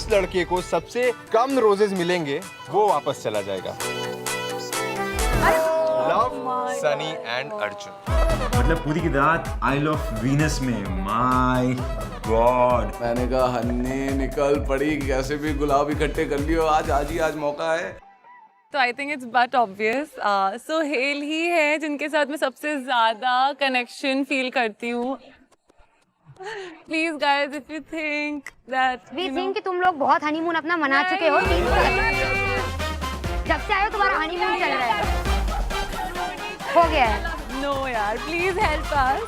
जिस लड़के को सबसे कम रोजेस मिलेंगे वो वापस चला जाएगा। Love, Sunny and Arjun. मतलब पूरी की रात आइल ऑफ वीनस में, माय गॉड। मैंने कहा हन्नी निकल पड़ी, कैसे भी गुलाब इकट्ठे कर लियो, आज मौका है। तो I think it's but obvious Sohail ही है जिनके साथ मैं सबसे ज्यादा कनेक्शन फील करती हूँ। Please guys, if you think that we think कि तुम लोग बहुत हनीमून अपना मना चुके हो। जब से आए हो तुम्हारा हनीमून चल रहा है, हो गया है। नो यार, please help us.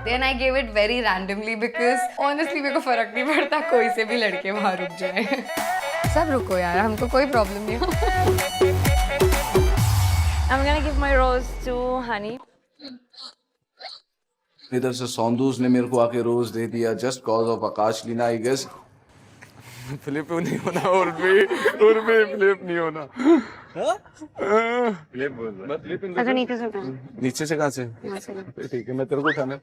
Then I gave it very randomly because honestly मेरे को फर्क नहीं पड़ता, कोई से भी लड़के वहाँ रुक जाए। सब रुको यार, हमको कोई प्रॉब्लम नहीं है। I'm gonna give my rose to Honey. इधर से सौंदूस ने मेरे को आके रोज दे दिया just cause of Akash Leena, I guess. Flip नहीं होना, और भी फ्लिप नहीं होना। फ्लिप बोल अच्छा नीचे से नीचे से कहाँ से? ठीक है, मैं तेरे को उठाना।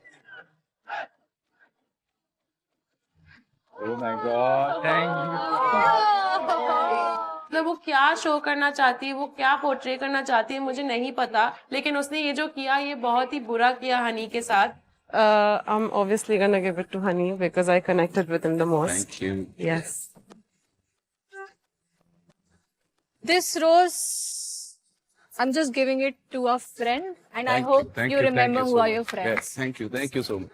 Oh my God, thank you. मतलब वो क्या शो करना चाहती है, वो क्या पोर्ट्रे करना चाहती है, मुझे नहीं पता, लेकिन उसने ये जो किया ये बहुत ही बुरा किया हनी के साथ। I'm obviously gonna give it to Honey because I connected with him the most. Thank you. Yes. This rose, I'm just giving it to a friend, and I hope you remember who are your friends. Yes, thank you so much.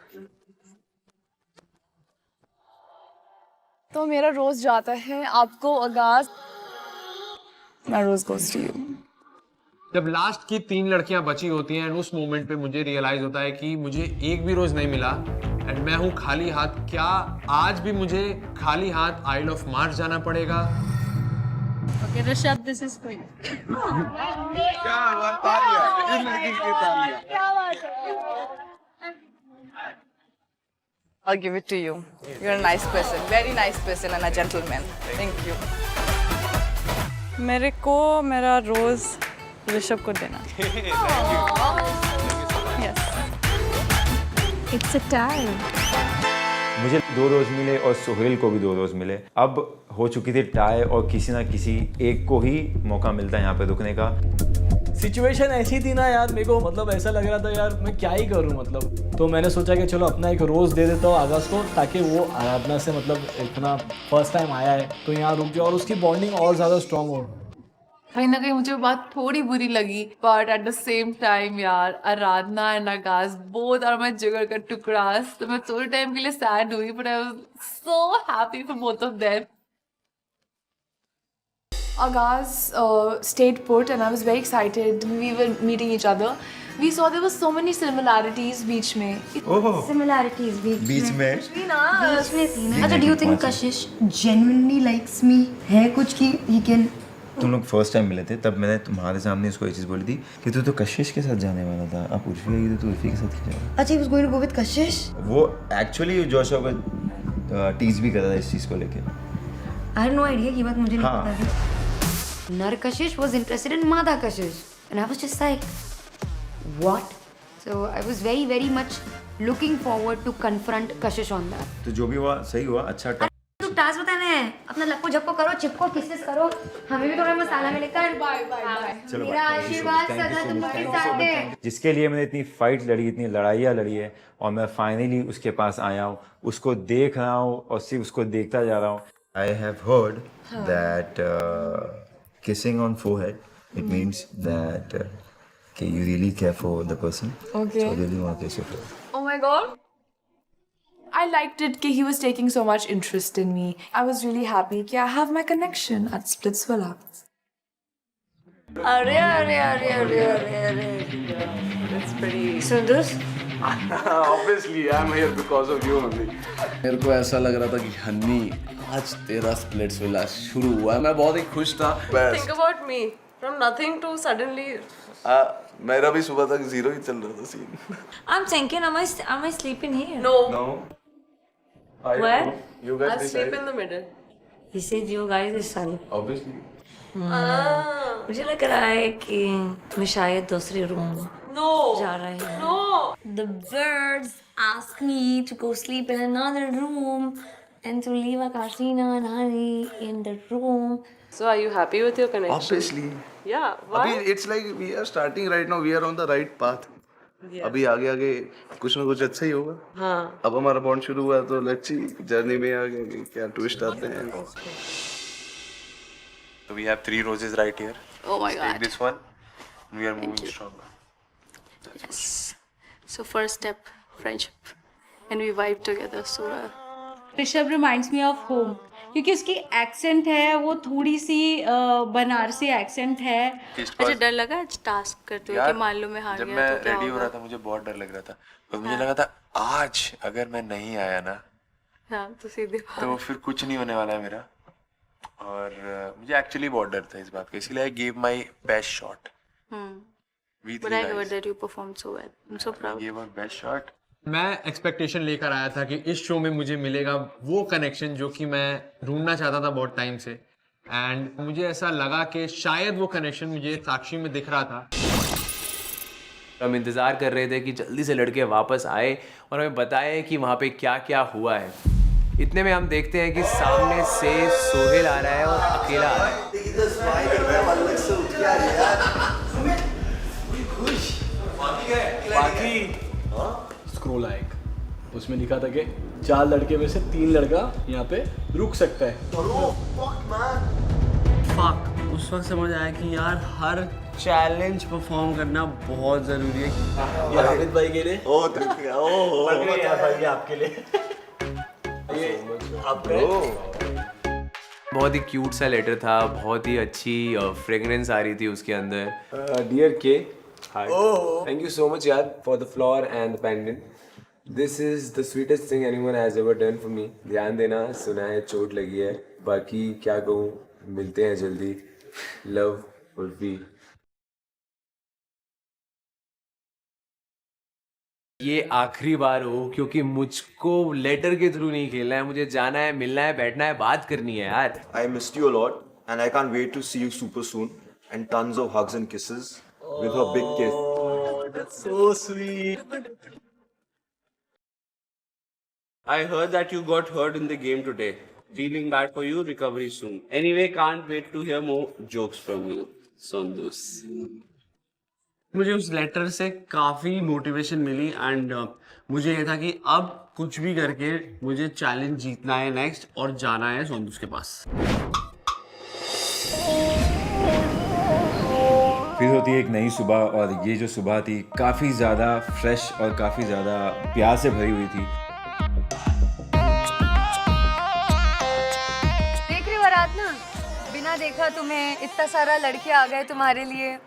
तो मेरा रोज जाता है आपको आगाज। My rose goes to you. जब last की 3 लड़कियां बची होती हैं, उस मोमेंट पे मुझे रियलाइज होता है कि मुझे एक भी रोज नहीं मिला एंड मैं हूँ खाली हाथ। क्या आज भी मुझे खाली हाथ आइल ऑफ मार्च जाना पड़ेगा? Okay, Rishabh, this is for you. क्या बात है, इस लड़की की तालियां। I'll give it to you. You're a nice person, very nice person and a gentleman. Thank you. मेरे को मेरा रोज ऋषभ को देना। Yes. It's a tie. मुझे 2 रोज मिले और सोहेल को भी 2 रोज मिले। अब हो चुकी थी टाई और किसी ना किसी एक को ही मौका मिलता है यहाँ पे रुकने का। सिचुएशन ऐसी थी ना यार, मेरे को मतलब ऐसा लग रहा था यार मैं क्या ही करूं मतलब। तो मैंने सोचा कि चलो अपना एक रोज़ दे देता हूँ आगाज को, ताकि वो आराधना से मतलब इतना फर्स्ट टाइम आया है तो यहाँ रुक जाए और उसकी बॉन्डिंग और ज़्यादा स्ट्रॉन्ग हो। कहीं ना कहीं मुझे वो बात थोड़ी बुरी लगी, but at the same time यार आराधना एंड आगाज बोथ आर माय जिगर का टुकड़ास। तो मैं थोड़े टाइम के लिए सैड हुई, but I was so happy for both of them. Agaz stayed put and I was very excited. We were meeting each other. We saw there were so many similarities बीच में। Similarities बीच में थी ना। अच्छा, do you think Kashish genuinely likes me? है कुछ कि he can? तुम लोग फर्स्ट टाइम मिले थे तब मैंने तुम्हारे सामने उसको ये चीज़ बोली थी कि तू तो कशिश के साथ जाने वाला था, अब उर्फी आई तो तू उर्फी के साथ क्यों जा रहा? अच्छा, he was going to go with Kashish? वो एक्चुअली जोशा को टीज भी कर रहा था इस चीज़ को लेके। I had no idea कि बात मुझे नहीं पता थी। Nar Kashish was interested in Madha Kashish, and I was just like, what? So I was very, very much looking forward to confront Kashish on that. तो जो भी हुआ सही हुआ, अच्छा। तू टास्क बताना है, अपना लप्पो झप्पो करो, चिपको, किसेस करो, हमें भी थोड़ा मसाला मिलेगा। Bye bye bye. मेरा आशीर्वाद सदा तुम लोग के साथ है। जिसके लिए मैंने इतनी फाइट लड़ी, इतनी लड़ाइयाँ लड़ी है और मैं फाइनली उसके पास आया हूँ, उसको देख रहा हूँ और सिर्फ उसको देखता जा रहा हूँ। I have heard that kissing on forehead, it means that you really care for the person. Okay. So I really want to kiss your forehead. Oh my god. I liked it कि he was taking so much interest in me. I was really happy कि I have my connection at Splitsvilla. अरे अरे अरे अरे अरे अरे, that's pretty. Sundus? Obviously, I'm here because of you only. मेरे को ऐसा लग रहा था कि हन्नी आज तेरा स्प्लिट्सविला शुरू हुआ है। मैं बहुत ही खुश था। Think about me. From nothing to suddenly. मेरा भी सुबह तक 0 ही चल रहा था scene. I'm thinking, am I sleeping here? No. Where? You guys I sleep decide. in the middle. He said you guys is sun. Obviously. मुझे लग रहा है कि मैं शायद दूसरे रूम No. जा रहा है। No. The birds asked me to go sleep in another room. and to leave Akashina and Hani in the room. So are you happy with your connection? Obviously. Yeah. Why? अभी it's like we are starting right now. We are on the right path. अभी आगे आगे कुछ ना कुछ अच्छा ही होगा. हाँ. अब हमारा बॉन्ड शुरू हुआ तो let's see जर्नी में आगे क्या ट्विस्ट आते हैं. So we have 3 roses right here. Oh my god. Take this one. We are moving stronger. Yes. So first step, friendship. And we vibe together so well. Rishabh reminds me of home क्योंकि उसकी accent है वो थोड़ी सी Banarasi accent है. अच्छा डर लगा आज टास्क करते हुए कि मान लो मैं हार जब गया मैं तो क्या रेडी हो होगा? रहा था मुझे बहुत डर लग रहा था और मुझे लगा था आज अगर मैं नहीं आया ना हाँ तो सीधे तो फिर कुछ नहीं होने वाला है मेरा. और मुझे एक्चुअली बहुत डर था इस बात का, इसलिए I give my best shot. But I heard that you performed so well. I'm so proud. Give our best shot. मैं एक्सपेक्टेशन लेकर आया था कि इस शो में मुझे मिलेगा वो कनेक्शन जो कि मैं ढूंढना चाहता था बहुत टाइम से. एंड मुझे ऐसा लगा कि शायद वो कनेक्शन मुझे साक्षी में दिख रहा था. हम इंतज़ार कर रहे थे कि जल्दी से लड़के वापस आए और हमें बताएं कि वहाँ पे क्या क्या हुआ है. इतने में हम देखते हैं कि सामने से सोहेल आ रहा है और अकेला आ रहा है. स्क्रॉल आया एक, उसमें लिखा था कि 4 लड़के में से 3 लड़का यहाँ पे रुक सकता है. फक, उस वक्त समझ आया कि यार हर चैलेंज परफॉर्म करना बहुत ज़रूरी है. ये हामिद भाई के लिए भाई आपके लिए ये बहुत ही क्यूट सा लेटर था, बहुत ही अच्छी फ्रेगरेंस आ रही थी उसके अंदर. Dear K, hi. Thank you so much yaar for the flower and the pendant. This is the sweetest thing anyone has ever done for me. ध्यान देना, सुना है, चोट लगी है. बाकी क्या कहूँ, मिलते हैं जल्दी. Love, उर्फी. ये आखिरी बार हो क्योंकि मुझको लेटर के थ्रू नहीं खेलना है. मुझे जाना है, मिलना है, बैठना है, बात करनी है यार. I missed you a lot and I can't wait to see you super soon and tons of hugs and kisses with a big kiss. That's so sweet. I heard that you got hurt in the game today. Feeling bad for you. Recovery soon. Anyway, can't wait to hear more jokes from you, Sondus. मुझे उस letter से काफ़ी motivation milli and मुझे ये था कि अब कुछ भी करके मुझे चैलेंज जीतना है नेक्स्ट और जाना है सोंदूस के पास. फिर होती है एक नई सुबह और ये जो सुबह थी काफ़ी ज़्यादा फ्रेश और काफ़ी ज़्यादा प्यार से भरी हुई थी. देख रही हो रात ना, बिना देखा तुम्हें इतना सारा लड़के आ गए तुम्हारे लिए.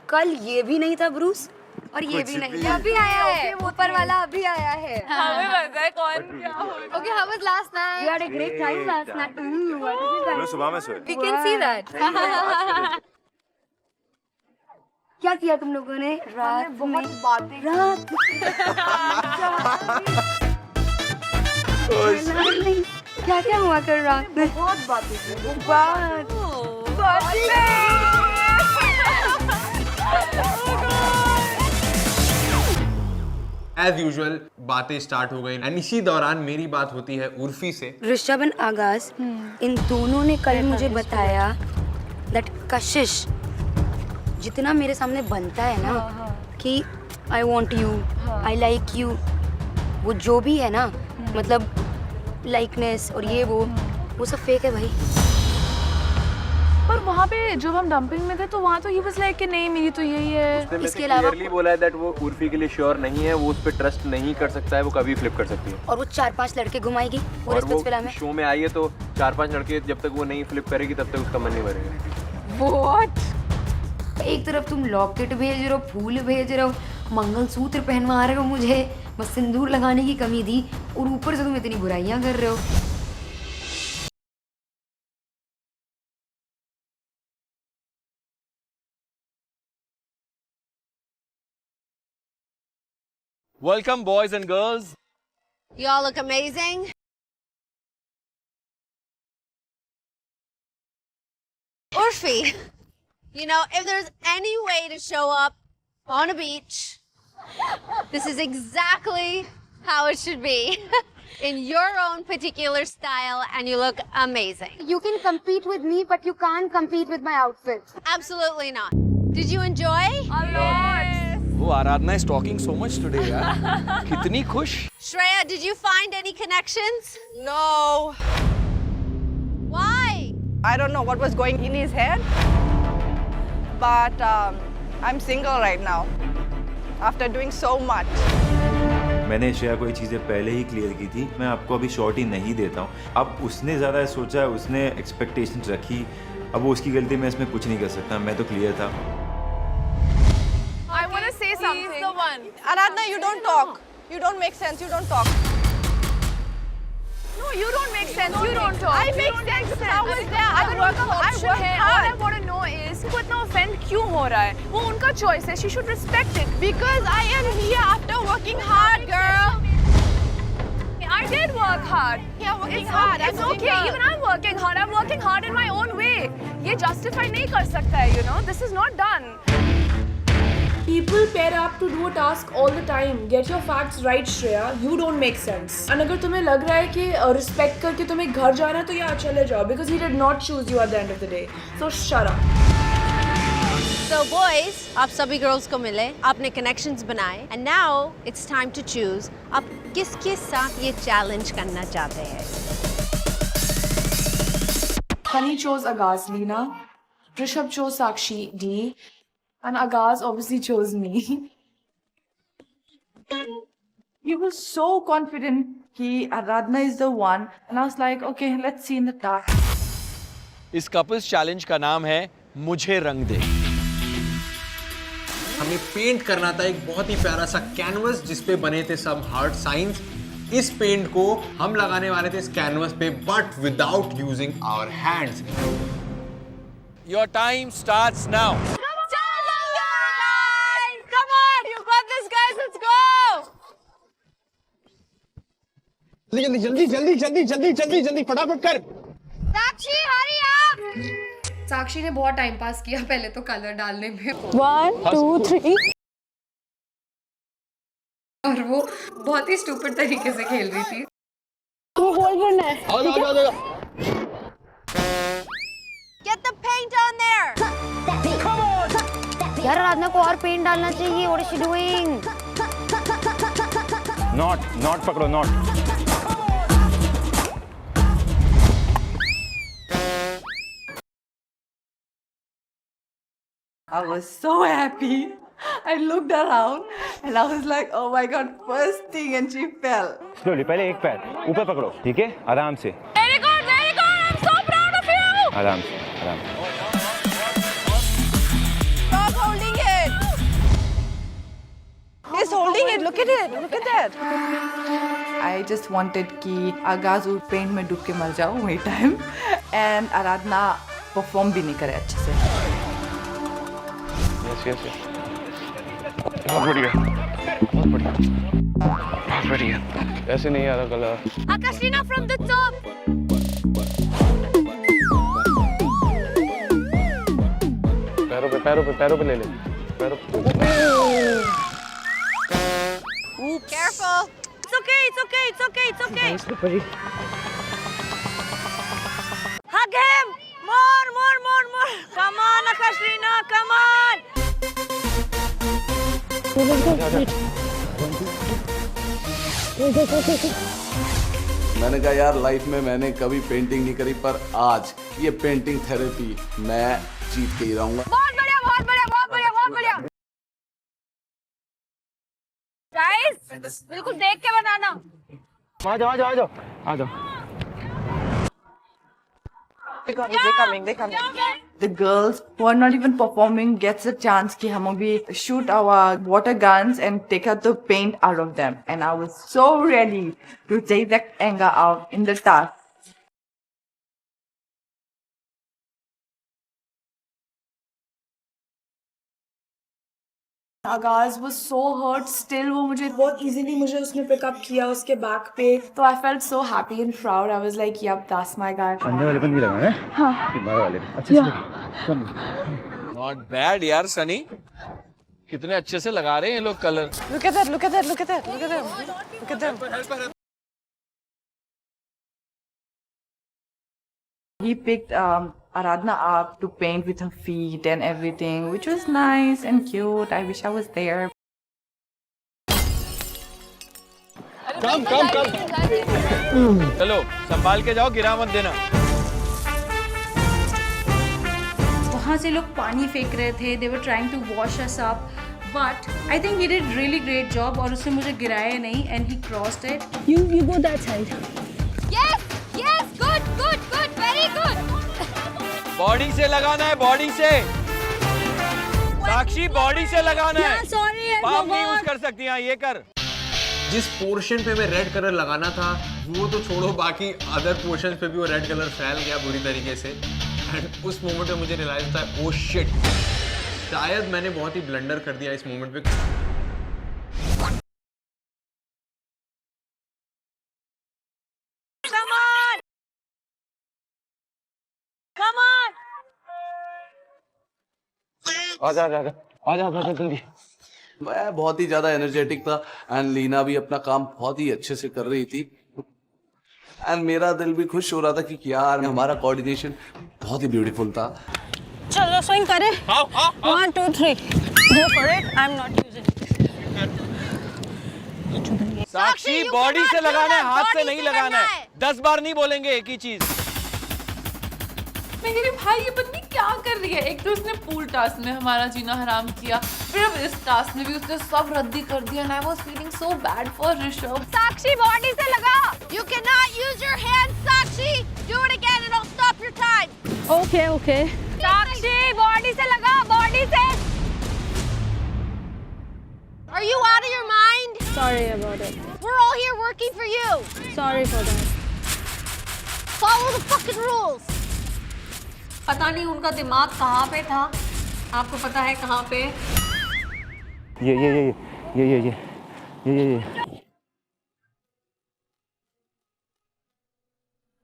कल ये भी नहीं था ब्रूस और ये भी नहीं, अभी आया है, ऊपर वाला अभी आया है. हमें पता है कौन क्या हो. Okay, how was last night? We had a great time last night. What did you guys? सुबह में सोए. We can see that. क्या किया तुम लोगों ने रात में? रात क्या क्या हुआ कर रात में? बहुत बातें की. एज यूजुअल बातें स्टार्ट हो गई एंड इसी दौरान मेरी बात होती है उर्फी से. ऋषभ एंड आगाज इन दोनों ने कल मुझे बताया दैट कशिश जितना मेरे सामने बनता है ना कि I want you, I like you, वो जो भी है ना मतलब लाइकनेस और ये वो सब फेक है भाई. पर वहाँ पे जब हम डंपिंग में थे तो वहाँ तो ही बस लाइक कि नहीं मेरी तो यही है. इसके अलावा बोला है दैट वो उर्फी के लिए श्योर नहीं है, वो उस पर ट्रस्ट नहीं कर सकता है, वो कभी फ्लिप कर सकती है. और वो 4-5 लड़के घुमाएगी पूरे स्पिट्स विला में. शो में आई है तो 4-5 लड़के जब तक वो नहीं फ्लिप करेगी तब तक उसका मन नहीं भरेगा. What? एक तरफ तुम लॉकेट भेज रहे हो, फूल भेज रहे हो, मंगलसूत्र पहनवा रहे हो मुझे, बस सिंदूर लगाने की कमी थी और ऊपर से तुम इतनी बुराइयां कर रहे हो. Welcome boys and girls. You all look amazing. Urfi, you know, if there's any way to show up on a beach, this is exactly how it should be. in your own particular style and you look amazing. You can compete with me, but you can't compete with my outfit. Absolutely not. Did you enjoy? A lot. Oh, Aradhana is talking so much today, yaar. Kitni khush. Shreya, did you find any connections? No, Why? I don't know what was going in his head, but I'm single right now after doing so much. मैंने श्रेया को ये चीज़ें पहले ही clear की थी, मैं आपको अभी शॉर्टी नहीं देता हूँ। अब उसने ज़्यादा सोचा, उसने एक्सपेक्टेशंस रखी, अब वो उसकी गलती, मैं इसमें कुछ नहीं कर सकता, मैं तो क्लियर था। I want to say something. He's the one. Aradhana, you don't talk. You don't make sense. You don't talk. No, you don't make sense. You don't talk. I make sense because I was there. I work hard. All I want to know is वो इतना offend क्यों हो रहा है? वो उनका choice है. She should respect it. Because I am here after working hard, girl. I did work hard. Yeah, working It's hard. It's okay. Even I'm working hard. I'm working hard in my own way. ये justify नहीं कर सकता है, you know. This is not done. People pair up to do a task all the time. Get your facts right, Shreya. You don't make sense. And अगर तुम्हें लग रहा है कि respect करके तुम्हें घर जाना है तो यार चले जाओ, because he did not choose you at the end of the day. So shut up. So boys, आप सभी girls को मिले, आपने connections बनाए, and now it's time to choose. आप किसके साथ ये challenge करना चाहते हैं? Honey chose Agaz, Leena. Rishabh chose Sakshi, D. And Agaz obviously chose me. He was so confident Aradhana is the one. And I was like, okay, let's see in the dark. इस couples challenge का नाम है मुझे रंग दे। हमें paint करना था एक बहुत ही प्यारा सा कैनवस जिस पे बने थे सब हार्ट साइंस। इस पेंट को हम लगाने वाले थे इस कैनवस पे, but without using our hands. Your time starts now. Come on, you got this, guys. Let's go. जल्दी फटाफट कर। Sakshi, hurry up! साक्षी ने बहुत टाइम पास किया पहले तो कलर डालने में, 1, 2, 3. और वो बहुत ही स्टूपिड तरीके से खेल रही थी। तू होल्ड करना है। Get the paint on there! यार आराधना को और पेंट डालना चाहिए. What is she doing? Not पकड़ो, not. I was so happy. I looked around and I was like, oh my god, first thing, and she fell. Slowly, पहले एक पैर ऊपर पकड़ो, ठीक है? आराम से। Very good, very good. I'm so proud of you. आराम से, आराम से। Stop holding it. He's holding it. Look at it. Look at that. I just wanted कि आगाज उस पेंट में डूब के मर जाओ वही टाइम, and आराधना परफॉर्म भी नहीं करे अच्छे से। Yes. बहुत बढ़िया। ऐसे नहीं आ रहा colour. Akashina from the top! पैरों पे ले ले। पैरों पे। Careful! It's okay. Hug him! More! Come on, Akashina, come on! मैंने कहा यार लाइफ में मैंने कभी पेंटिंग नहीं करी, पर आज ये पेंटिंग थेरेपी मैं जीत के ही रहूंगा। बहुत बढ़िया. Guys, बिल्कुल देख के बताना. आ जाओ। They're coming. The girls who are not even performing gets a chance कि हम भी shoot our water guns and take out the paint out of them. And I was so ready to take that anger out in the task. Agaz was so hurt still. वो मुझे बहुत easily मुझे उसने pick up किया उसके back पे. So I felt so happy and proud. I was like, yep, that's my guy. अंदर वाले बंद भी लगा है? हाँ. बाहर वाले. अच्छे से. Not bad यार सनी। कितने अच्छे से लगा रहे हैं ये लोग colour. Look at that. He picked Aradhana up to paint with her feet and everything, which was nice and cute. I wish I was there. कम चलो संभाल के जाओ, गिरा मत देना। वहाँ से लोग पानी फेंक रहे थे, they were trying to wash us up, but I think he did really great job और उसने मुझे गिराया नहीं and he crossed it. You go that side. Yes, good, very good. Body से लगाना है, बॉडी से। साक्षी बॉडी से लगाना है। पाम नहीं यूज कर सकती, हाँ ये कर। जिस पोर्शन पे मैं रेड कलर लगाना था वो तो छोड़ो, बाकी अदर पोर्शन पे भी वो रेड कलर फैल गया बुरी तरीके से। एंड उस मोमेंट पे मुझे रियलाइज होता है, ओह शिट, शायद मैंने बहुत ही ब्लंडर कर दिया इस मोमेंट पे। आजा जल्दी। मैं बहुत ही ज्यादा एनर्जेटिक था एंड लीना भी अपना काम बहुत ही अच्छे से कर रही थी एंड मेरा दिल भी खुश हो रहा था कि यार हमारा कोऑर्डिनेशन बहुत ही ब्यूटीफुल था। चलो स्विंग करें। 1 2 3 go for it. I'm not using it. Sakshi body से लगाना है, हाथ से नहीं लगाना है। 10 बार नहीं बोलेंगे एक ही चीज। मैं कह रही भाई ये पत्नी क्या कर रही है। एक तो उसने पूल टास्क में हमारा जीना हराम किया, फिर अब इस टास्क में भी उसने सब रद्दी कर दिया। And I was feeling so bad for Rishabh. Sakshi body से लगा। You cannot use your hands, Sakshi. Do it again and I'll stop your time. Okay. Sakshi body से लगा, बॉडी से। Are you out of your mind? Sorry about it. We're all here working for you. Sorry for that. Follow the fucking rules. पता नहीं उनका दिमाग कहाँ पे था, आपको पता है कहाँ पे? ये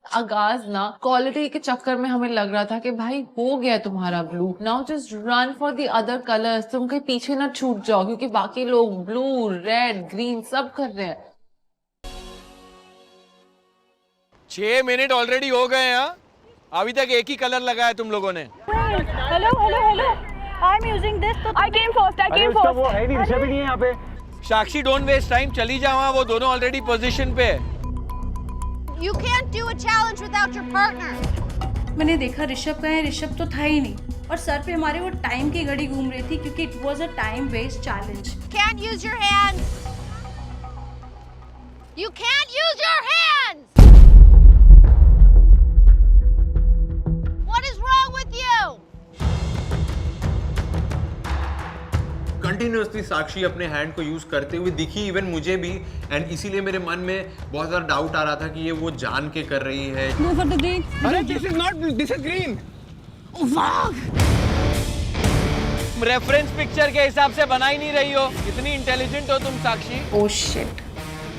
आगाज ना क्वालिटी के चक्कर में हमें लग रहा था कि भाई हो गया तुम्हारा blue, now just run for the other colours. तुम कहीं पीछे ना छूट जाओ क्योंकि बाकी लोग ब्लू, रेड, ग्रीन सब कर रहे हैं। 6 मिनट ऑलरेडी हो गए हैं, अभी तक एक ही कलर लगाया तुम लोगों ने। Hello. I'm using this. I came first. वो है नहीं, ऋषभ ही नहीं है यहाँ पे। साक्षी डोंट वेस्ट टाइम, चली जा वहाँ, वो दोनों ऑलरेडी पोजीशन पे है। You can't do a challenge without your partner. मैंने देखा ऋषभ का है, ऋषभ तो था ही नहीं और सर पे हमारे वो टाइम की घड़ी घूम रही थी क्योंकि it was a time based challenge. Can't use your hands. You can't use your hands. What is wrong with you? Continuously Sakshi अपने हैंड को यूज करते हुए दिखी इवन मुझे भी, एंड इसीलिए मेरे मन में बहुत ज्यादा डाउट आ रहा था कि ये वो जान के कर रही है। Go for the green. अरे this is green. Reference picture के हिसाब से बना ही नहीं रही हो, कितनी इंटेलिजेंट हो तुम साक्षी। Oh shit.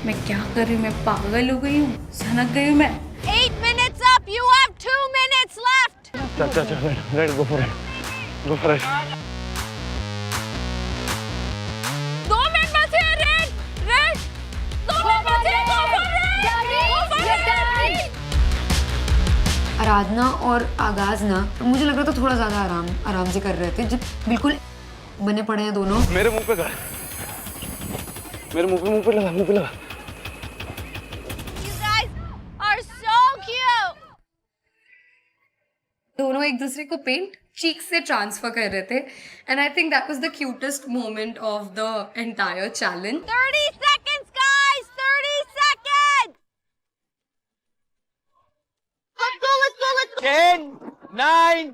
मैं क्या कर रही हूँ, मैं पागल हो गई हूँ, सनक गई हूँ मैं। 8 minutes up. You have 2 minutes left. चल red go for it. 2 minute बचे हैं। रेड 2 मिनट बचे हैं। Go for it. आराधना और आगाज ना, मुझे लग रहा था थोड़ा ज्यादा आराम से कर रहे थे, जब बिल्कुल बने पड़े हैं दोनों। मेरे मुंह पे कर, मेरे मुंह पे लगा। You guys are so cute. दोनों एक दूसरे को पेंट चीक से ट्रांसफर कर रहे थे and I think that was the cutest moment of the entire challenge. 30 seconds, guys. 30 seconds. Let's go. 10 9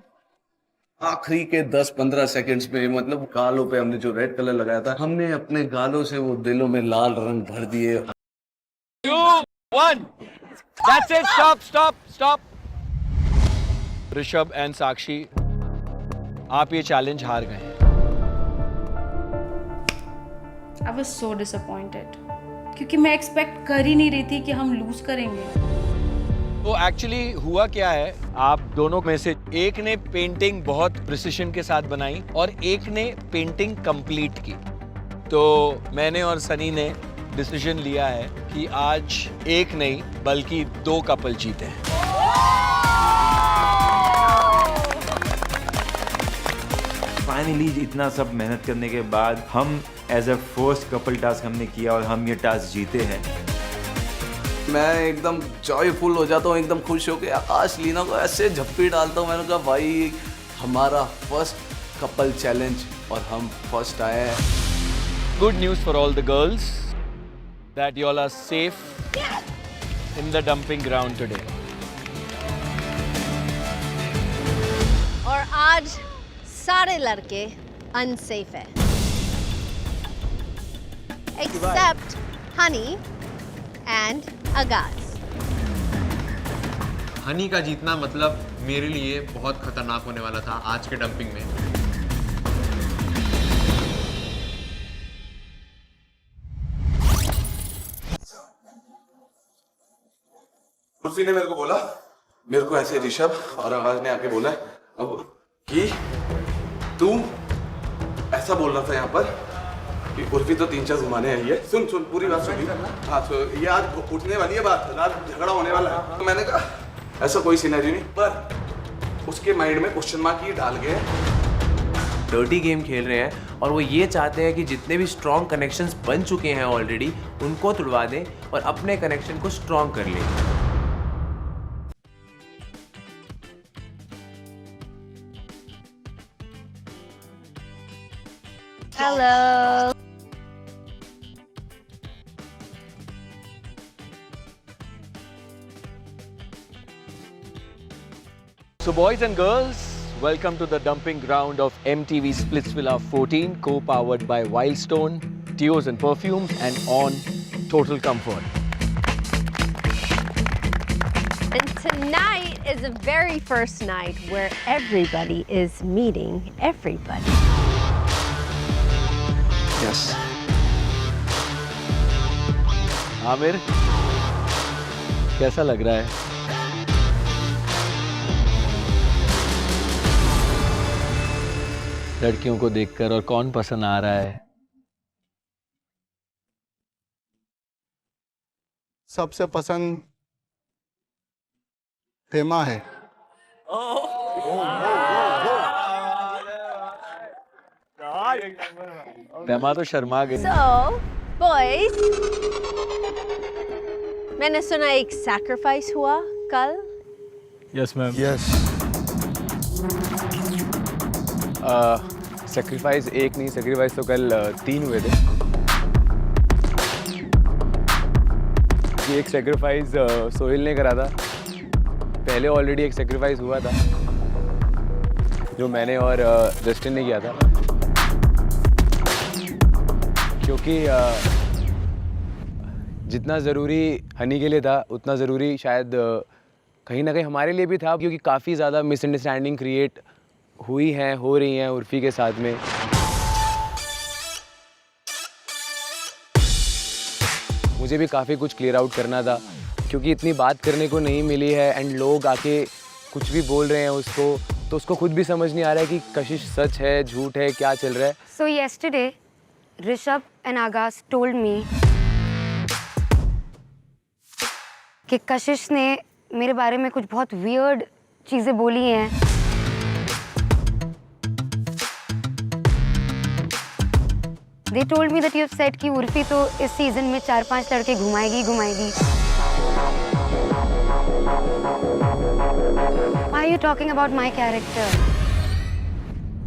आखिरी के 10-15 सेकंड्स में मतलब गालों पे हमने जो रेड कलर लगाया था, हमने अपने गालों से वो दिलों में लाल रंग भर दिए। 2 1 That's it. Stop. Rishabh and Sakshi, आप ये चैलेंज हार गए। I was so disappointed क्योंकि मैं एक्सपेक्ट कर ही नहीं रही थी कि हम लूज करेंगे। तो एक्चुअली हुआ क्या है, आप दोनों में से एक ने पेंटिंग बहुत प्रिसिशन के साथ बनाई और एक ने पेंटिंग कंप्लीट की। तो मैंने और सनी ने डिसीजन लिया है कि आज एक नहीं बल्कि 2 कपल जीते हैं। फाइनली इतना सब मेहनत करने के बाद हम as a first couple task हमने किया और हम ये टास्क जीते हैं। मैं एकदम जॉयफुल हो जाता हूँ, एकदम खुश होकर आकाश लीना को ऐसे झप्पी डालता हूँ। मैंने कहा भाई हमारा फर्स्ट कपल चैलेंज और हम फर्स्ट आए हैं। Good news for all the girls that you all are safe in the dumping ground today. और आज सारे लड़के अनसेफ है except Honey and Agaz. Honey का जीतना मतलब मेरे लिए बहुत खतरनाक होने वाला था आज के डंपिंग में। उर्फी ने मेरे को बोला, मेरे को ऐसे ऋषभ और आगाज ने आके बोला अब कि तू ऐसा बोल रहा था यहाँ पर कि उर्फी तो 3-4 घुमाने आई है। सुन पूरी बात सुनी। हाँ तो ये आज उठने वाली है बात, रात झगड़ा होने वाला है। तो मैंने कहा ऐसा कोई सिनेरियो नहीं, पर उसके माइंड में क्वेश्चन मार्क ही डाल गए। डर्टी गेम खेल रहे हैं और वो ये चाहते हैं कि जितने भी स्ट्रॉन्ग कनेक्शंस बन चुके हैं ऑलरेडी उनको तुड़वा दें और अपने कनेक्शन को स्ट्रॉन्ग कर लें। Hello. So boys and girls, welcome to the dumping ground of MTV Splitsvilla 14, co-powered by Wildstone, Teos and Perfumes, and on Total Comfort. And tonight is the very first night where everybody is meeting everybody. Yes. Aamir, कैसा लग रहा है? लड़कियों को देखकर और कौन पसंद आ रहा है? सबसे पसंद फेमा है। फेमा तो शर्मा गई। So, boys, मैंने सुना एक sacrifice हुआ कल। Yes, ma'am. Yes. सेक्रीफाइस एक नहीं, सेक्रीफाइस तो कल 3 हुए थे। एक सेक्रीफाइस सोहेल ने करा था, पहले ऑलरेडी एक सेक्रीफाइस हुआ था जो मैंने और जस्टिन ने किया था, क्योंकि जितना ज़रूरी हनी के लिए था उतना ज़रूरी शायद कहीं ना कहीं हमारे लिए भी था, क्योंकि काफ़ी ज़्यादा मिसअंडरस्टैंडिंग क्रिएट हुई हैं, हो रही हैं उर्फी के साथ में। मुझे भी काफ़ी कुछ क्लियर आउट करना था, क्योंकि इतनी बात करने को नहीं मिली है एंड लोग आके कुछ भी बोल रहे हैं उसको, तो उसको खुद भी समझ नहीं आ रहा है कि कशिश सच है झूठ है, क्या चल रहा है। So yesterday, Rishabh and Agaz told me कि कशिश ने मेरे बारे में कुछ बहुत weird चीज़ें बोली हैं। They told me that you have said कि उर्फी तो इस सीजन में 4-5 लड़के घुमाएगी। Why are you talking about my character?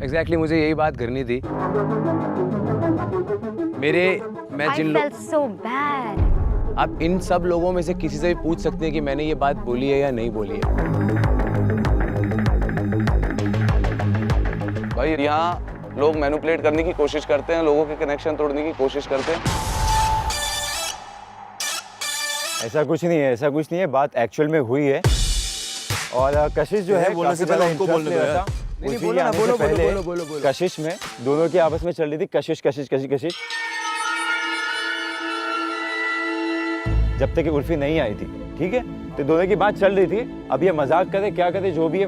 Exactly, मुझे यही बात करनी थी। मैं जिन I felt so bad. आप इन सब लोगों में से किसी से भी पूछ सकते हैं कि मैंने ये बात बोली है या नहीं बोली है। भाई यहाँ लोग मैनिपुलेट करने की कोशिश करते हैं, लोगों के कनेक्शन तोड़ने की कोशिश करते हैं। ऐसा कुछ नहीं है, ऐसा कुछ नहीं है, बात एक्चुअल में हुई है। और कशिश जो है बोलने से पहले उनको बोलने दो यार। बोलो। कशिश में दोनों की आपस में चल रही थी कशिश। जब तक कि उर्फी नहीं आई थी, ठीक है, तो दोनों की बात चल रही थी। अब ये मजाक करे क्या करे जो भी है,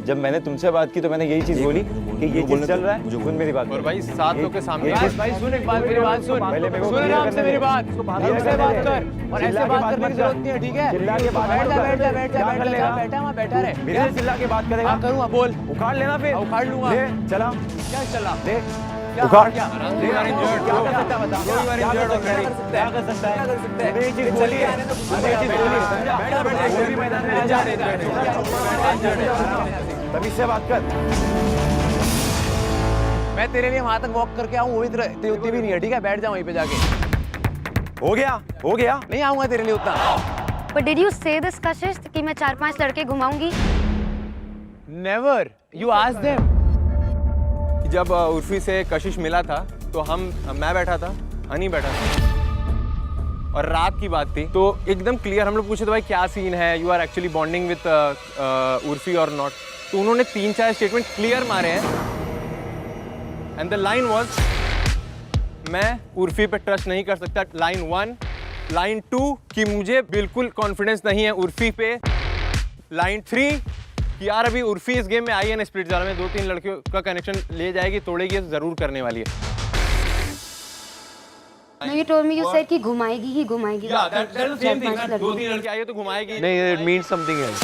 जब मैंने तुमसे बात की तो मैंने यही चीज बोली कि ये चीज चल रहा है, सुन मेरी बात। और भाई 7 लोग के सामने भाई सुन एक बात, मेरी बात सुन, सुन आराम से मेरी बात, ऐसे बात कर और ऐसे बात करने की जरूरत नहीं है, ठीक है? चिल्ला के बात बैठ जा, बैठा वहाँ बैठा रहे। मेरे से चिल्ला के बात करेगा? करूँगा, बोल। उखाड़ लेना फिर। उखाड़ लूंगा। ले चला, क्या चला? ले क्या उखाड़। क्या क्या कर सकता है बता? क्या कर सकता है? मैंने ये चीज बोली है, मैंने ये चीज बोली है, समझा? कोई भी मैदान में जा तमीज से बात कर। मैं तेरे लिए वहां तक वॉक करके आऊँ, वो भी तेरे उतनी भी नहीं है, ठीक है? बैठ जा वहीं पे जाके। हो गया, हो गया। नहीं आऊंगा तेरे लिए उतना। But did you say this, Kashish, कि मैं 4-5 लड़के घुमाऊंगी? Never. You ask them. जब उर्फी से कशिश मिला था तो मैं बैठा था, हनी बैठा था और रात की बात थी, तो एकदम क्लियर हम लोग पूछे तो भाई क्या सीन है, you are actually bonding with Urfi or not, तो उन्होंने 3-4 स्टेटमेंट क्लियर मारे हैं एंड द लाइन वाज मैं उर्फी पे ट्रस्ट नहीं कर सकता, लाइन 1, लाइन 2 कि मुझे बिल्कुल कॉन्फिडेंस नहीं है उर्फी पे, लाइन 3 कि यार अभी उर्फी इस गेम में आई है ना स्प्लिट ज़ारा में 2-3 लड़कियों का कनेक्शन ले जाएगी, तोड़ेगी, जरूर करने वाली है। No, you told me you said कि घुमाएगी ही घुमाएगी। Yeah, that's the same thing. 2-3 लड़के आई है तो घुमाएगी। नहीं, it means something else.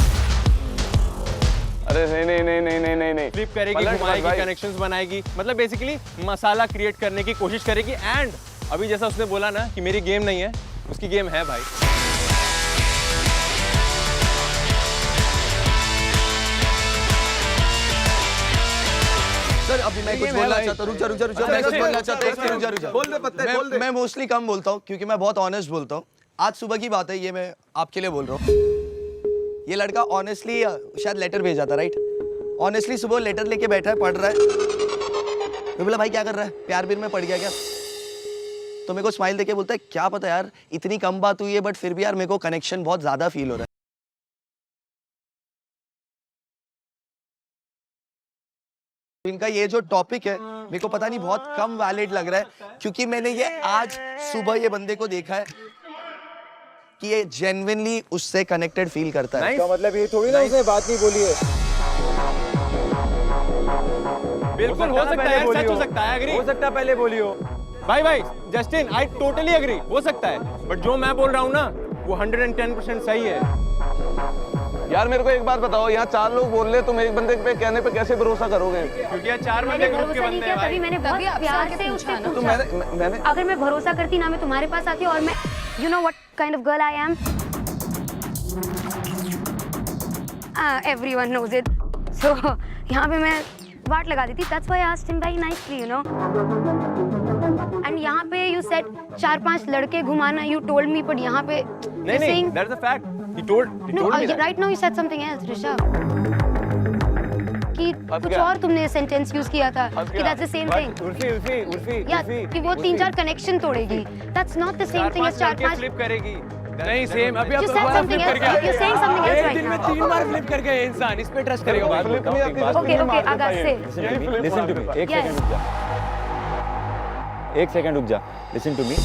अरे नहीं फ्लिप करेगी, घुमाएगी, कनेक्शंस बनाएगी, मतलब बेसिकली मसाला क्रिएट करने की कोशिश करेगी। एंड अभी जैसा उसने बोला ना कि मेरी गेम नहीं है, उसकी गेम है भाई। सर अभी मैं कुछ बोलना चाहता हूँ, रुक जा, मैं कुछ बोलना चाहता हूँ, रुक जा। बोल दे पत्ते, बोल दे। मैं मोस्टली कम बोलता हूँ क्योंकि मैं बहुत ऑनेस्ट बोलता हूँ। आज सुबह की बात है, ये मैं आपके लिए बोल रहा हूँ। ये लड़का ऑनेस्टली शायद लेटर भेजा था, राइट? ऑनेस्टली सुबह लेटर लेके बैठा है, पढ़ रहा है। मैं बोला भाई क्या कर रहा है, प्यार बीर में पड़ गया क्या? तो मेरे को स्माइल देके बोलता है क्या पता यार, इतनी कम बात हुई है बट फिर भी यार मेरे को कनेक्शन बहुत ज्यादा फील हो रहा है। इनका ये जो टॉपिक है मेरे को पता नहीं बहुत कम वैलिड लग रहा है क्योंकि मैंने ये आज सुबह ये बंदे को देखा है कि ये जेन्युइनली उससे कनेक्टेड फील करता है। इसका मतलब ये थोड़ी ना उसने बात नहीं बोली है। बिल्कुल हो सकता है, सच हो सकता है, एग्री हो सकता है पहले बोली हो। भाई जस्टिन आई टोटली एग्री, हो सकता है, बट जो मैं बोल रहा हूँ ना वो 110% सही है। यार मेरे को एक बात बताओ, यहाँ 4 लोग बोल रहे, तुम एक बंदे पे कहने पे कैसे भरोसा करोगे? क्योंकि यहाँ 4 बंदे ग्रुप के बंदे हैं भाई। तभी मैंने बहुत प्यार से उससे पूछा। मैंने अगर मैं भरोसा करती ना मैं तुम्हारे पास आती और मैं you know what kind of girl I am? Everyone knows it. So यहाँ पे मैं वाट लगा दी थी। That's why I asked him very nicely, you know. And यहाँ पे you said 4-5 लड़के घुमाना, you told me, but यहाँ पे नहीं, that's the fact. He told me that. Right now you said something else, Rishabh. कि कुछ और तुमने सेंटेंस यूज किया था कि that's the same thing. Urfi या कि वो 3-4 कनेक्शन तोड़ेगी. That's not the same thing as 4-5 flip करेगी। नहीं सेम, अभी You said something else. You're saying something else right दिन में now. 3 बार फ्लिप कर गए इंसान, इस पे ट्रस्ट करेगा भाई। Okay, आगाज से. लिसन टू मी, एक सेकंड रुक जा, लिसन टू मी।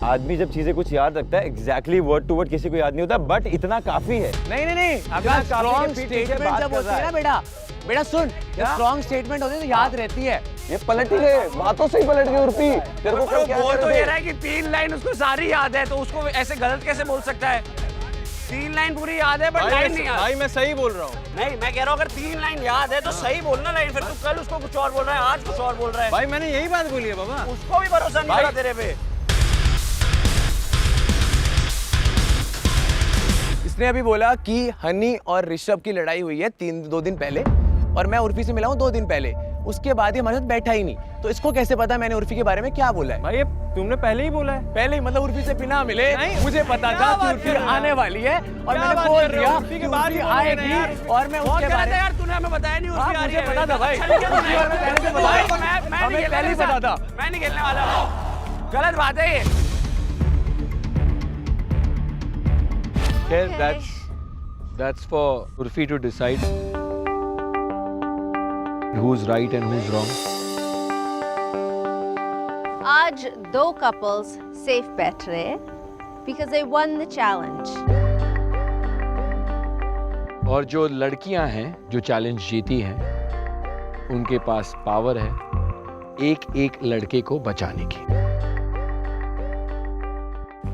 आदमी जब चीजें कुछ याद रखता है एग्जैक्टली वर्ड टू वर्ड किसी को याद नहीं होता, बट इतना काफी है। नहीं अगर स्ट्रॉन्ग स्टेटमेंट जब होती है ना बेटा सुन, स्ट्रॉन्ग स्टेटमेंट होती है तो याद रहती है। ये पलट ही गए, बातों से ही पलट गई उर्फी। तेरे को क्या बोल तो ये रहा है कि 3 लाइन उसको सारी याद है, तो उसको ऐसे गलत कैसे बोल सकता है? 3 लाइन पूरी याद है बट लाइन नहीं याद। भाई मैं सही बोल रहा हूँ। नहीं मैं कह रहा हूँ अगर 3 लाइन याद है तो सही बोलना लाइन, फिर तू कल उसको कुछ और बोल रहा है, आज कुछ और बोल रहा है। भाई मैंने यही बात बोली है बाबा। उसको भी भरोसा नहीं था तेरे पे। इसने अभी बोला कि हनी और ऋषभ की लड़ाई हुई है 2 दिन पहले और मैं उर्फी से मिला हूँ 2 दिन पहले, उसके बाद ही हमारे साथ बैठा ही नहीं, तो इसको कैसे पता मैंने उर्फी के बारे में क्या बोला है? भाई ये तुमने पहले ही बोला है। पहले ही मतलब उर्फी से बिना मिले मुझे पता था कि उर्फी आने वाली है और मैंने बात बोल कर रहे हो? दिया उर्फी कि के बाद उर्फी ही बोलेंगे आएगी यार। और मैं उसके बारे में। यार तूने हमें बताया नहीं उर्फी आ रही है। मुझे पता था भाई, हमें पहले ही पता था। मैं नहीं खेलने वाला, गलत बात है ये। Okay. That's for Urfi to decide who's right and who's wrong. आज 2 couples safe बैठ रहे because they won the challenge. और जो लड़कियां हैं जो चैलेंज जीती हैं उनके पास पावर है एक एक लड़के को बचाने की।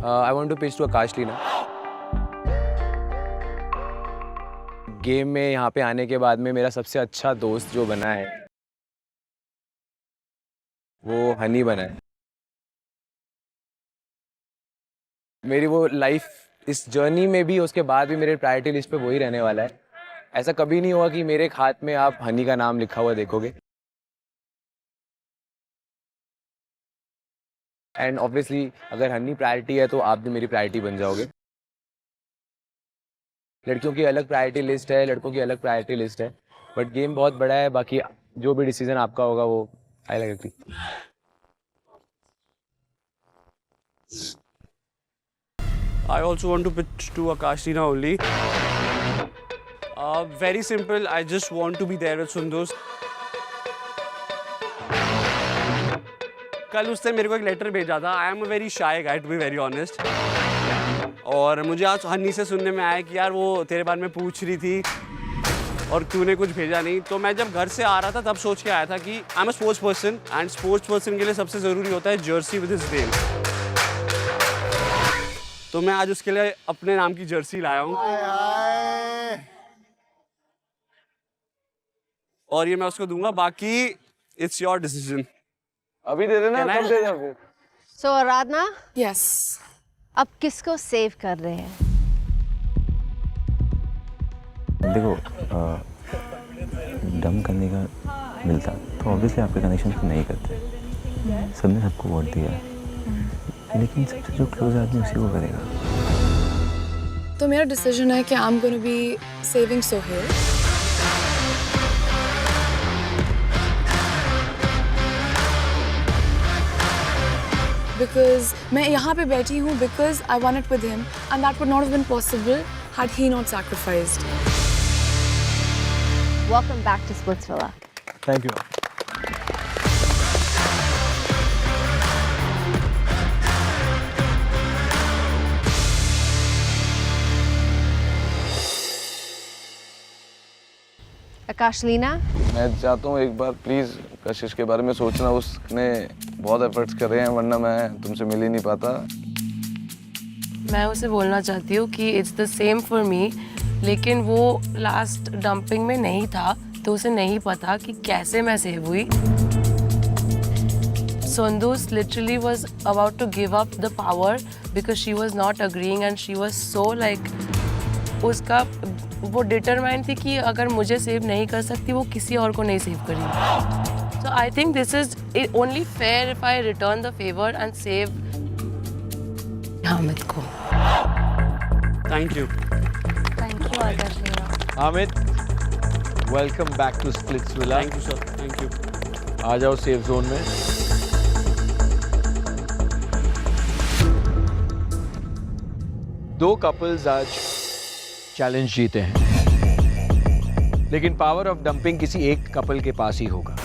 I want to pitch to Akash Leena. Game में यहाँ पे आने के बाद में मेरा सबसे अच्छा दोस्त जो बना है वो हनी बना है। मेरी वो लाइफ इस जर्नी में भी उसके बाद भी मेरे प्रायोरिटी लिस्ट पे वही रहने वाला है। ऐसा कभी नहीं हुआ कि मेरे एक हाथ में आप हनी का नाम लिखा हुआ देखोगे। एंड ऑब्वियसली अगर हनी प्रायोरिटी है तो आप भी मेरी प्रायोरिटी बन जाओगे। लड़कियों की अलग प्रायोरिटी लिस्ट है, लड़कों की अलग प्रायोरिटी लिस्ट है, बट गेम बहुत बड़ा है। बाकी जो भी डिसीजन आपका होगा वो I like agree. I also want to pitch to Akash Leena only. Very simple. I just want to be there with Sundus. कल उसने मेरे को एक लेटर भेजा था। I am a very shy guy to be very honest. और मुझे आज हनी से सुनने में आया कि यार वो तेरे बारे में पूछ रही थी और तूने कुछ भेजा नहीं। तो मैं जब घर से आ रहा था तब सोच के आया था कि आई am a sports person and sports person के लिए सबसे ज़रूरी होता है जर्सी विद हिज नेम। तो मैं आज उसके लिए अपने नाम की जर्सी लाया हूँ और ये मैं उसको दूंगा। बाकी इट्स योर डिसीजन। अभी दे देना, कब दे देना फिर? So आराधना, Yes. अब किसको सेव कर रहे हैं? देखो डम करने का मिलता तो ऑब्वियसली आपके कनेक्शन को नहीं करते। सबने सबको वोट दिया है, लेकिन सबसे जो क्लोज आदमी उसी को करेगा। तो मेरा डिसीजन है कि I am gonna be saving Sohail. Because मैं यहाँ पे बैठी हूँ because I won it with him and that would not have been possible had he not sacrificed. Welcome back to Splitsvilla. Thank you. Akash Leena, मैं चाहता हूँ एक बार please कशिश के बारे में सोचना। उसने बहुत एफर्ट्स कर रहे हैं, वरना मैं तुमसे मिल ही नहीं पाता। मैं उसे बोलना चाहती हूँ कि it's the same for me, लेकिन वो लास्ट डंपिंग में नहीं था तो उसे नहीं पता कि कैसे मैं सेव हुई। Sundus literally was about to give up the power because she was not agreeing and she was so like उसका वो डिटरमाइंड थी कि अगर मुझे सेव नहीं कर सकती वो किसी और को नहीं सेव करेगी। So I think this is only fair if I return the favor and save Hamid को। Thank you. Thank you, Akash Leena. Hamid, welcome back to Splitsvilla. Thank you, sir. Thank you. आ जाओ सेफ जोन में। दो couples आज challenge जीते हैं, लेकिन power of dumping किसी एक कपल के पास ही होगा।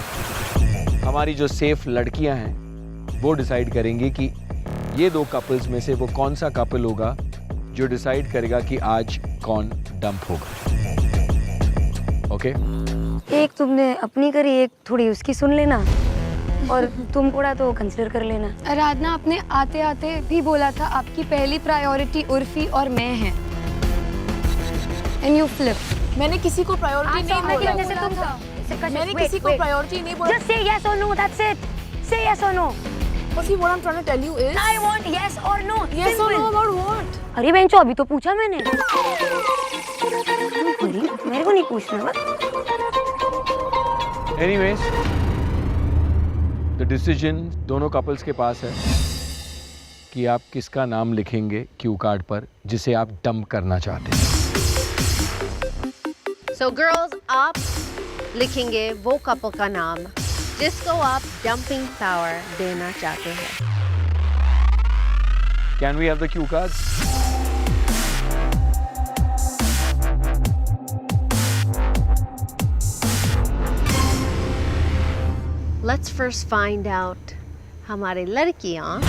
हमारी जो सेफ लड़कियां हैं वो डिसाइड करेंगी कि ये दो कपल्स में से वो कौन सा कपल होगा जो डिसाइड करेगा कि आज कौन डंप होगा। ओके? एक तुमने अपनी करी, एक थोड़ी उसकी सुन लेना और तुम थोड़ा तो कंसिडर कर लेना। आराधना, आपने आते आते भी बोला था आपकी पहली प्रायोरिटी उर्फी और मैं है। And you flip. मैंने किसी को प्रायोरिटी नहीं बोला। मैंने किसी को प्रायोरिटी नहीं बोला। Just say yes or no, that's it. Say yes or no. See, what I'm trying to tell you is I want yes or no. Yes or no about what? अरे बेंचो, अभी तो पूछा मैंने। मेरे को नहीं पूछना बस। Anyways, the decision दोनों कपल्स के पास है कि आप किसका नाम लिखेंगे क्यू कार्ड पर जिसे आप डंप करना चाहते हैं। So girls, आप लिखेंगे वो कपल का नाम जिसको आप डंपिंग पावर देना चाहते हैं। Can we have the cue cards? Let's first find out हमारे लड़कियां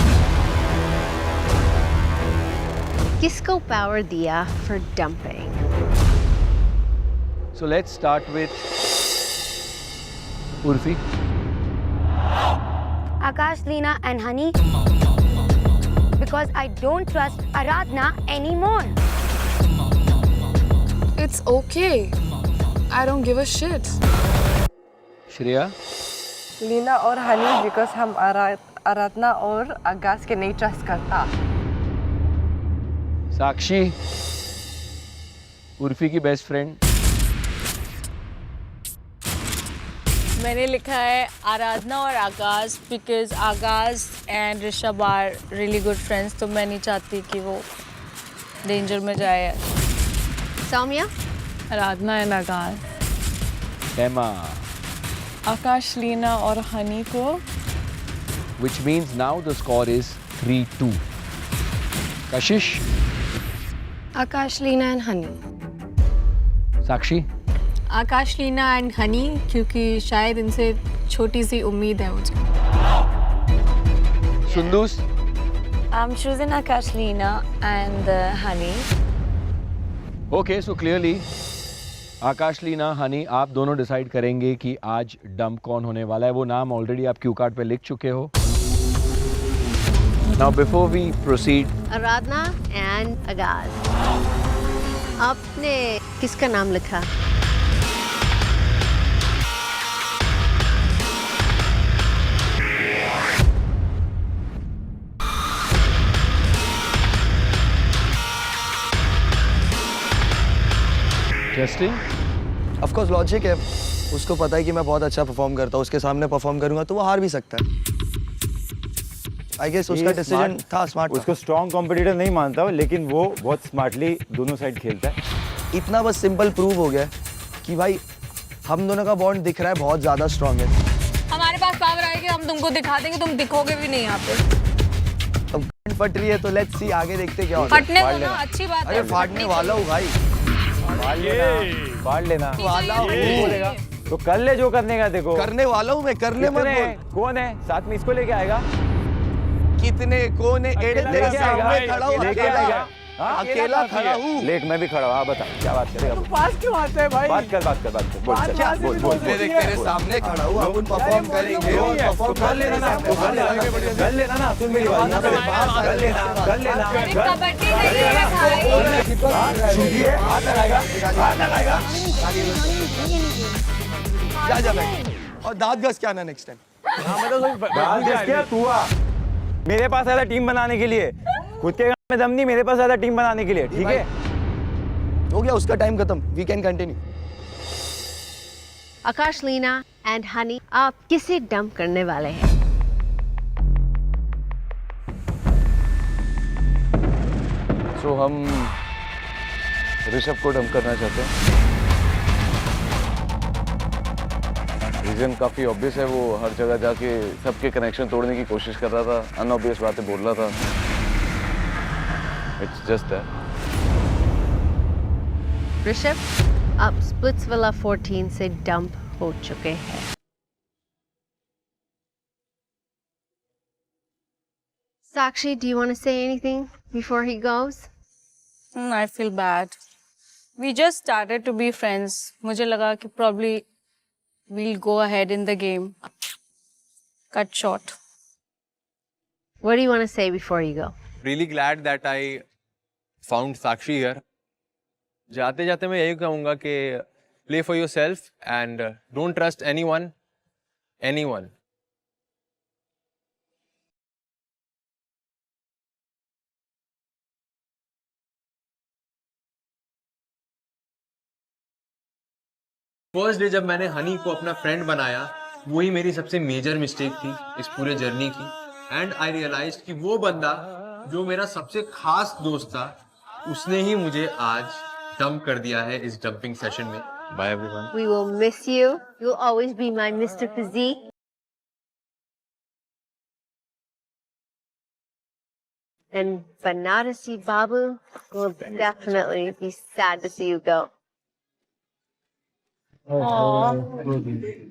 किसको पावर दिया for dumping. So let's start with Urfi. Akash, Leena and Honey, because I don't trust Aradhana anymore. It's okay. I don't give a shit. Shreya. Leena और Honey because हम आराधना और आगाज के नहीं ट्रस्ट करता. साक्षी. उर्फी की बेस्ट फ्रेंड. मैंने लिखा है आराधना और Aagaz because Aagaz and Rishabh are really good friends, तो मैं नहीं चाहती कि वो डेंजर में जाए. सौम्या. आराधना एंड आगाज. Emma. आकाश, लीना और हनी को. Which means now the score is 3-2. Kashish. Akash, Leena and Honey. Sakshi. Akash, Leena and Honey क्योंकि शायद इनसे छोटी सी उम्मीद है मुझे. Sundus. I'm choosing Akash, Leena and Honey. Okay, so clearly आकाश, लीना, हनी, आप दोनों डिसाइड करेंगे कि आज डंप कौन होने वाला है. वो नाम ऑलरेडी आप क्यू कार्ड पे लिख चुके हो. Now before we proceed, Aradhana and आगाज, आपने किसका नाम लिखा? जस्टिन. ऑफ कोर्स लॉजिक है, उसको पता है कि मैं बहुत अच्छा परफॉर्म करता हूँ, उसके सामने परफॉर्म करूंगा तो वो हार भी सकता है. आई गेस उसका डिसीजन था स्मार्ट. उसको स्ट्रॉन्ग कॉम्पिटिटर नहीं मानता हूँ, लेकिन वो बहुत स्मार्टली दोनों साइड खेलता है. इतना बस सिंपल प्रूव हो गया कि भाई हम दोनों का बॉन्ड दिख रहा है बहुत ज्यादा स्ट्रॉन्ग है. हमारे पास पावर आएगी, हम तुमको दिखा देंगे, तुम दिखोगे भी नहीं यहाँ पे. अब फट रही है तो लेट्स सी आगे देखते क्या होता है. फटने को ना अच्छी बात है. अरे फाड़ने वाला हूँ भाई. फाड़ लेना वाला हूँ. तो कर ले जो करने का. देखो करने वाला हूँ मैं, करने मत बोल. कौन है साथ में इसको लेके आएगा? कितने कौन है? एड़े तेरे सामने खड़ा हूँ, अकेला खड़ा हूँ. लेक मैं भी खड़ा हूँ. बता क्या बात करेगा? तो पास क्यों आता है भाई? बात कर बोल. तेरे सामने खड़ा हूँ, अपन परफॉर्म करेंगे. कर लेना ना. सुन मेरी बात. कर लेना. जा बैठ और दांत घस के आना नेक्स्ट टाइम. क्या तू आ मेरे पास आया टीम बनाने के लिए. खुद के में दम नहीं, मेरे पास आया टीम बनाने के लिए. ठीक है, हो गया उसका टाइम खत्म. We can continue. Akash, Leena and Honey, आप किसे डंप करने वाले हैं? सो हम ऋषभ को डंप करना चाहते हैं. रीजन काफी ऑब्वियस है. वो हर जगह जाके सबके कनेक्शन तोड़ने की कोशिश कर रहा था, अनऑब्वियस बातें बोल रहा था. It's just that. ऋषभ, आप स्प्लिट्सविला 14 से डंप हो चुके हैं. Sakshi, do you want to say anything before he goes? I feel bad. We just started to be friends. मुझे लगा कि probably we'll go ahead in the game. Cut short. What do you want to say before you go? Really glad that I found Sakshi here. जाते जाते मैं यही कहूँगा कि play for yourself and don't trust anyone. First day जब मैंने हनी को अपना फ्रेंड बनाया, वही मेरी सबसे मेजर मिस्टेक थी इस पूरे जर्नी की. एंड आई रियलाइज कि वो बंदा जो मेरा सबसे खास दोस्त था, उसने ही मुझे आज डंप कर दिया है इस डंपिंग सेशन में. Bye everyone. We will miss you. You'll always be my Mr. Physique. And Banarasi Babu will definitely be sad to see you go. Aww.